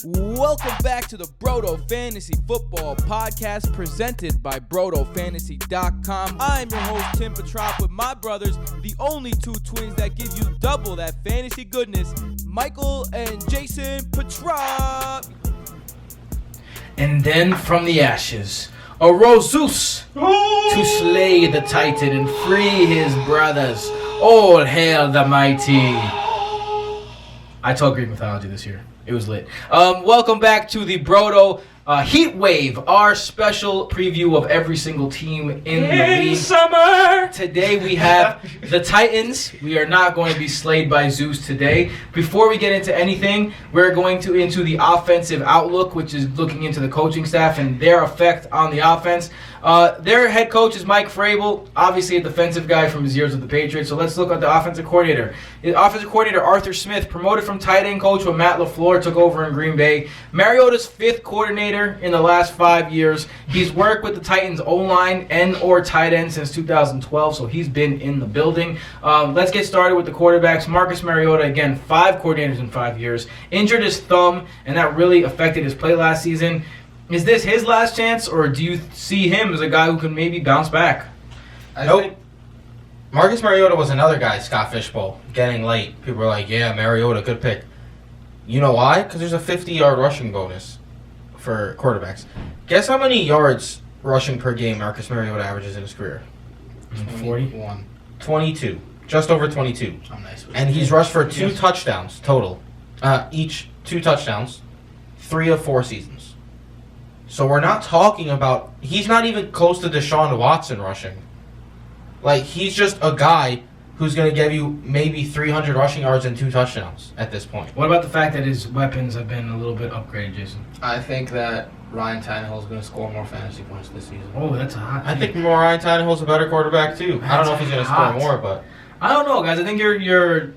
Welcome back to the Broto Fantasy Football Podcast presented by BrotoFantasy.com. I'm your host, Tim PETROP, with my brothers, the only two twins that give you double that fantasy goodness, Michael and Jason PETROP. And then from the ashes arose Zeus to slay the Titan and free his brothers. All hail the mighty. I taught Greek mythology this year. It was lit. Welcome back to the Broto Heat Wave, our special preview of every single team in the league. Summer! Today we have the Titans. We are not going to be slayed by Zeus today. Before we get into anything, we're going into the offensive outlook, which is looking into the coaching staff and their effect on the offense. Their head coach is Mike Vrabel, obviously a defensive guy from his years with the Patriots. So let's look at the offensive coordinator. The offensive coordinator, Arthur Smith, promoted from tight end coach when Matt LaFleur took over in Green Bay. Mariota's fifth coordinator in the last 5 years. He's worked with the Titans O-line and or tight end since 2012, so he's been in the building. Let's get started with the quarterbacks. Marcus Mariota, again, 5 coordinators in 5 years. Injured his thumb, and that really affected his play last season. Is this his last chance, or do you see him as a guy who can maybe bounce back? Nope. Marcus Mariota was another guy, Scott Fishbowl, getting late. People were like, yeah, Mariota, good pick. You know why? Because there's a 50-yard rushing bonus for quarterbacks. Guess how many yards rushing per game Marcus Mariota averages in his career? 41. 22. Just over 22. I'm nice with And he's rushed for 2 touchdowns total. Each 2 touchdowns, 3 of 4 seasons. So we're not talking about... He's not even close to Deshaun Watson rushing. Like, he's just a guy who's going to give you maybe 300 rushing yards and 2 touchdowns at this point. What about the fact that his weapons have been a little bit upgraded, Jason? I think that Ryan Tannehill is going to score more fantasy points this season. Oh, that's a hot take. I think Ryan Tannehill's a better quarterback, too. I don't know if he's going to score more, but... I don't know, guys. I think you're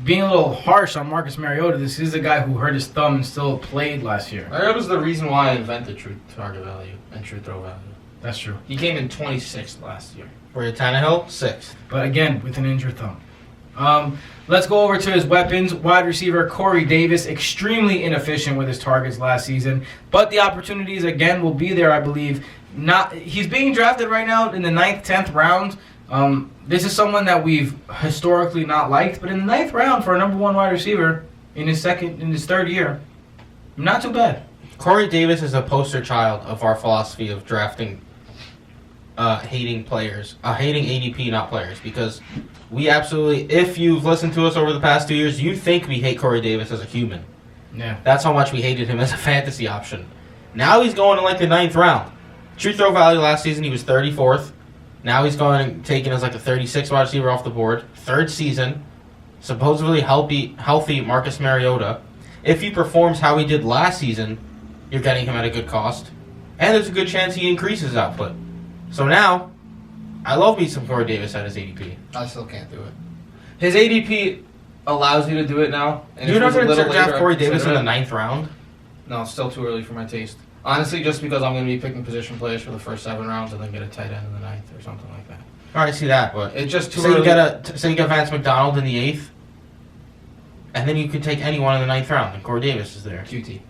being a little harsh on Marcus Mariota. This is a guy who hurt his thumb and still played last year. Mariota's the reason why I invented true target value and true throw value. That's true. He came in 26th last year. For Tannehill, 6th. But again, with an injured thumb. Let's go over to his weapons. Wide receiver Corey Davis, extremely inefficient with his targets last season. But the opportunities, again, will be there, I believe. He's being drafted right now in the 9th, 10th round. This is someone that we've historically not liked, but in the 9th round for a number 1 wide receiver in his 3rd year, not too bad. Corey Davis is a poster child of our philosophy of drafting hating players, hating ADP, not players, because we absolutely, if you've listened to us over the past 2 years, you think we hate Corey Davis as a human. Yeah. That's how much we hated him as a fantasy option. Now he's going in like the 9th round. True throw value last season, he was 34th. Now he's going taken as like a 36 wide receiver off the board. 3rd season. Supposedly healthy Marcus Mariota. If he performs how he did last season, you're getting him at a good cost. And there's a good chance he increases output. So now, I love me some Corey Davis at his ADP. I still can't do it. His ADP allows you to do it now. And You're not going to draft later, Corey Davis in the consider it. 9th round? No, it's still too early for my taste. Honestly, just because I'm going to be picking position players for the first 7 rounds and then get a tight end in the 9th or something like that. All right, I see that, but It's just too say early. you get Vance McDonald in the 8th, and then you could take anyone in the 9th round, and Corey Davis is there. QT.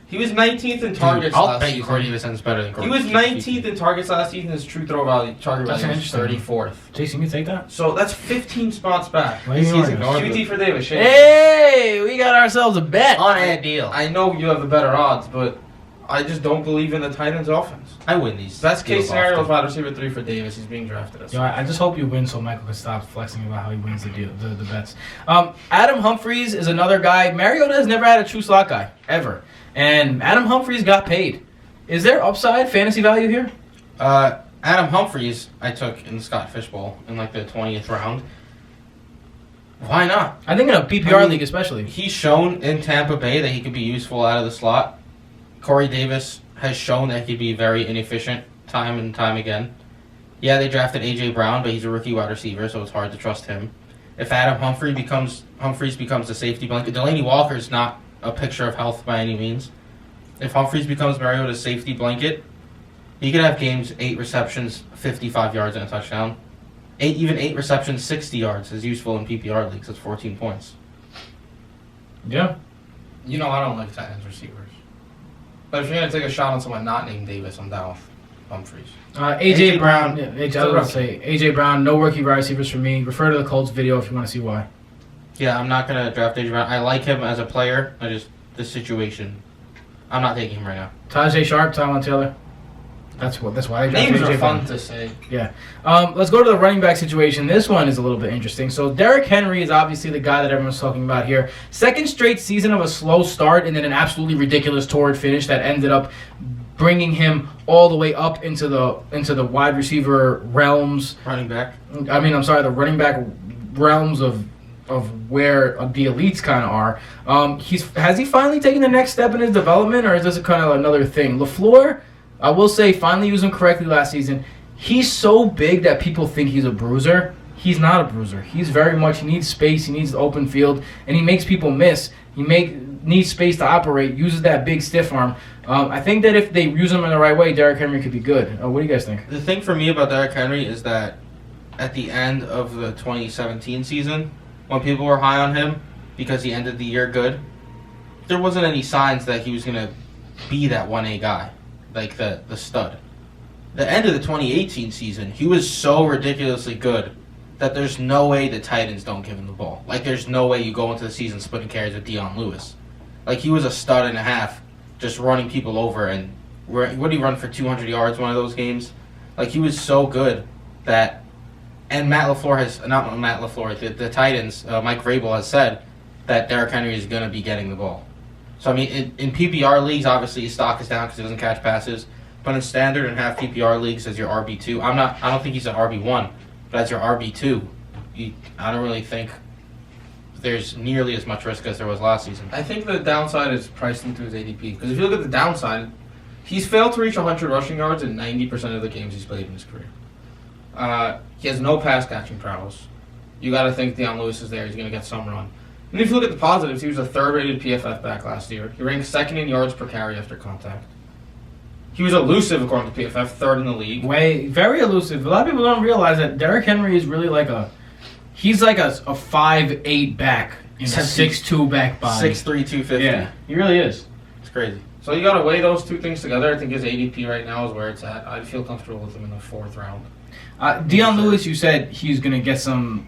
He was 19th in targets I'll last bet season. Corey Davis ends better than Corey He was Davis. 19th in targets last season. His true throw value, target That's value was interesting. 34th. Jason, you take that? So that's 15 spots back. What do you mean? QT for Davis. Shane. Hey, we got ourselves a bet. On a deal. I know you have the better odds, but I just don't believe in the Titans' offense. I win these. Best case deals scenario is often. wide receiver 3 for Davis. He's being drafted as Yo, I just hope you win so Michael can stop flexing about how he wins the bets. Adam Humphries is another guy. Mariota has never had a true slot guy, ever. And Adam Humphries got paid. Is there upside fantasy value here? Adam Humphries, I took in the Scott Fishbowl in like the 20th round. Why not? I think in a PPR league especially. He's shown in Tampa Bay that he could be useful out of the slot. Corey Davis has shown that he could be very inefficient time and time again. Yeah, they drafted A.J. Brown, but he's a rookie wide receiver, so it's hard to trust him. If Adam Humphries becomes the safety blanket, Delanie Walker is not a picture of health by any means. If Humphries becomes Mariota's safety blanket, he could have games 8 receptions, 55 yards, and a touchdown. 8 receptions, 60 yards is useful in PPR leagues. That's 14 points. Yeah. You know I don't like tight ends receivers. But if you're going to take a shot on someone not named Davis, I'm down with Humphries. AJ Brown. Yeah, I was about to say AJ Brown. No rookie wide receivers for me. Refer to the Colts video if you want to see why. Yeah, I'm not gonna draft AJ Brown. I like him as a player. The situation. I'm not taking him right now. Tajay Sharp, Tyrod Taylor. That's why I drafted Names AJ are Brown. fun to say. Yeah. Let's go to the running back situation. This one is a little bit interesting. So Derrick Henry is obviously the guy that everyone's talking about here. Second straight season of a slow start and then an absolutely ridiculous torrid finish that ended up bringing him all the way up into the wide receiver realms. Running back. The running back realms of where the elites kind of are. Has he finally taken the next step in his development, or is this kind of another thing? LaFleur, I will say, finally used him correctly last season. He's so big that people think he's a bruiser. He's not a bruiser. He's very much, he needs space, he needs the open field, and he makes people miss. He needs space to operate, uses that big stiff arm. I think that if they use him in the right way, Derrick Henry could be good. What do you guys think? The thing for me about Derrick Henry is that at the end of the 2017 season, when people were high on him because he ended the year good, there wasn't any signs that he was going to be that 1A guy, like the stud. The end of the 2018 season, he was so ridiculously good that there's no way the Titans don't give him the ball. Like, there's no way you go into the season splitting carries with Dion Lewis. Like, he was a stud and a half just running people over, and what did he run for 200 yards one of those games? Like, he was so good that... And the Titans, Mike Vrabel has said that Derrick Henry is going to be getting the ball. So, I mean, in PPR leagues, obviously his stock is down because he doesn't catch passes. But in standard and half PPR leagues as your RB2, I don't think he's an RB1, but as your RB2, I don't really think there's nearly as much risk as there was last season. I think the downside is priced into his ADP. Because if you look at the downside, he's failed to reach 100 rushing yards in 90% of the games he's played in his career. He has no pass catching prowess. You got to think Dion Lewis is there. He's going to get some run. And if you look at the positives, he was a third-rated PFF back last year. He ranked second in yards per carry after contact. He was elusive according to PFF, third in the league. Very elusive. A lot of people don't realize that Derrick Henry is really like a 5'8" back in a 6'2" back body. 6'3", 250. Yeah, he really is. It's crazy. So you got to weigh those two things together. I think his ADP right now is where it's at. I'd feel comfortable with him in the fourth round. Dion Lewis, you said he's going to get some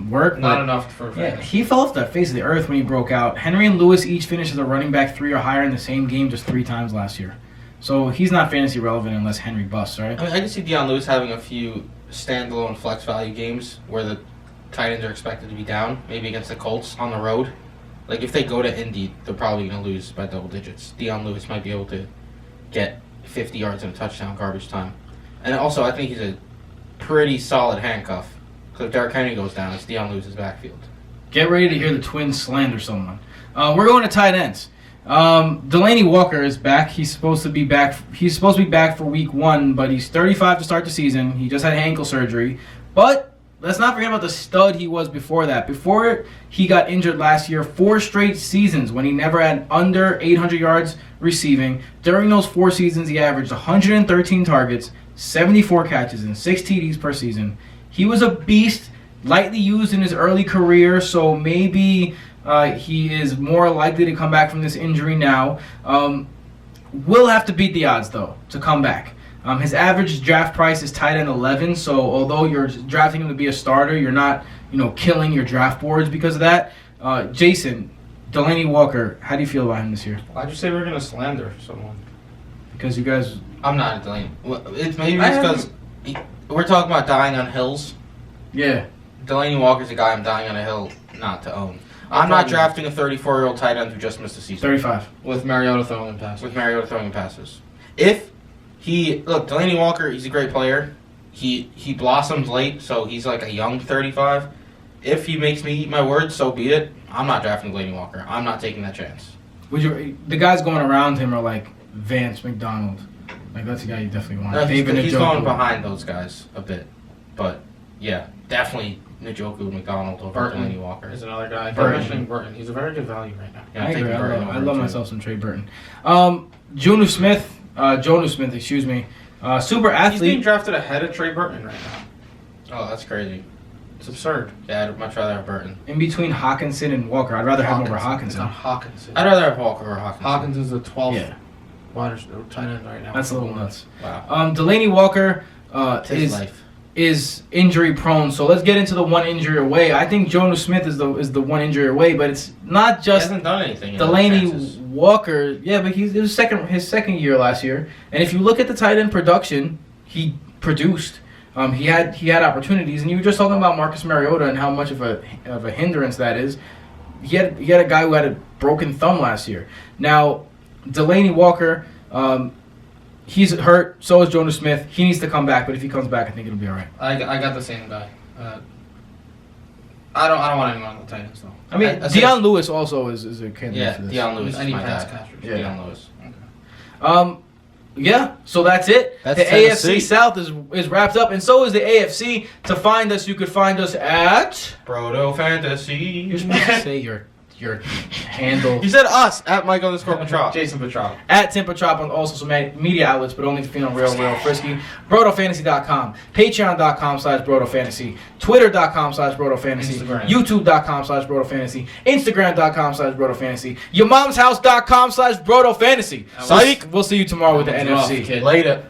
work. Not enough for yeah, he fell off the face of the earth when he broke out. Henry and Lewis each finished as a running back 3 or higher in the same game just 3 times last year. So he's not fantasy relevant unless Henry busts, right? I can see Dion Lewis having a few standalone flex value games where the Titans are expected to be down, maybe against the Colts on the road. Like, if they go to Indy, they're probably going to lose by double digits. Dion Lewis might be able to get 50 yards and a touchdown garbage time. And also, I think he's a pretty solid handcuff. So if Derrick Henry goes down, it's Dion Lewis's backfield. Get ready to hear the Twins slander someone. We're going to tight ends. Delanie Walker is back. He's supposed to be back for week 1, but he's 35 to start the season. He just had ankle surgery. But let's not forget about the stud he was before that. Before he got injured last year, 4 straight seasons when he never had under 800 yards receiving. During those 4 seasons, he averaged 113 targets, 74 catches, and 6 TDs per season. He was a beast, lightly used in his early career, so maybe he is more likely to come back from this injury now. Will have to beat the odds, though, to come back. His average draft price is tight end 11, so although you're drafting him to be a starter, you're not, killing your draft boards because of that. Jason, Delanie Walker, how do you feel about him this year? Why'd you say we're going to slander someone? Because you guys... I'm not a Delanie. It's maybe because we're talking about dying on hills. Yeah. Delanie Walker's a guy I'm dying on a hill not to own. I'm not drafting a 34-year-old tight end who just missed the season. 35. With Mariota throwing him passes. Delanie Walker, he's a great player. He blossoms late, so he's like a young 35. If he makes me eat my words, so be it. I'm not drafting Delanie Walker. I'm not taking that chance. The guys going around him are like Vance McDonald. Like, that's the guy you definitely want. No, he's going behind those guys a bit. But, yeah, definitely Njoku McDonald over Delanie Walker. Is another guy. Burton. Mentioning Burton. He's a very good value right now. Yeah, I agree. I love too. myself some Trey Burton. Jonnu Smith, super athlete. He's being drafted ahead of Trey Burton right now. Oh, that's crazy. It's absurd. Yeah, I'd much rather have Burton. In between Hawkinson and Walker, I'd rather have him over It's Hawkinson. not Hawkinson. I'd rather have Walker or Hawkins. Hawkins is the 12th Yeah. tight end right now. That's a little nuts. Wow. Delanie Walker His life. is injury prone. So let's get into the one injury away. I think Jonnu Smith is the one injury away, but it's not He just hasn't done anything. Delanie Walker. Yeah, but it was his second year last year. And if you look at the tight end production, he produced. He had opportunities, and you were just talking about Marcus Mariota and how much of a hindrance that is. He had a guy who had a broken thumb last year. Now, Delanie Walker, he's hurt. So is Jonnu Smith. He needs to come back, but if he comes back, I think it'll be all right. I got the same guy. I don't want anyone on the Titans though. I mean, Dion Lewis also is a candidate Yeah, for this. Dion Lewis is Any my pass guy. catchers. Yeah. Dion Lewis. Yeah, so that's it. That's the Tennessee. AFC South is wrapped up, and so is the AFC. To find us, you could find us at. Broto Fantasy. You're supposed to say your handle. You said us at Mike_Petrop. Jason Petrop. At Tim Petrop on all social media outlets, but only if you're feeling real frisky. BrotoFantasy.com, Patreon.com/BrotoFantasy, Twitter.com/BrotoFantasy, Instagram. YouTube.com/BrotoFantasy, Instagram.com/BrotoFantasy, YourMomsHouse.com/BrotoFantasy. Psych. We'll see you tomorrow with the That one's rough, NFC. kid. Later.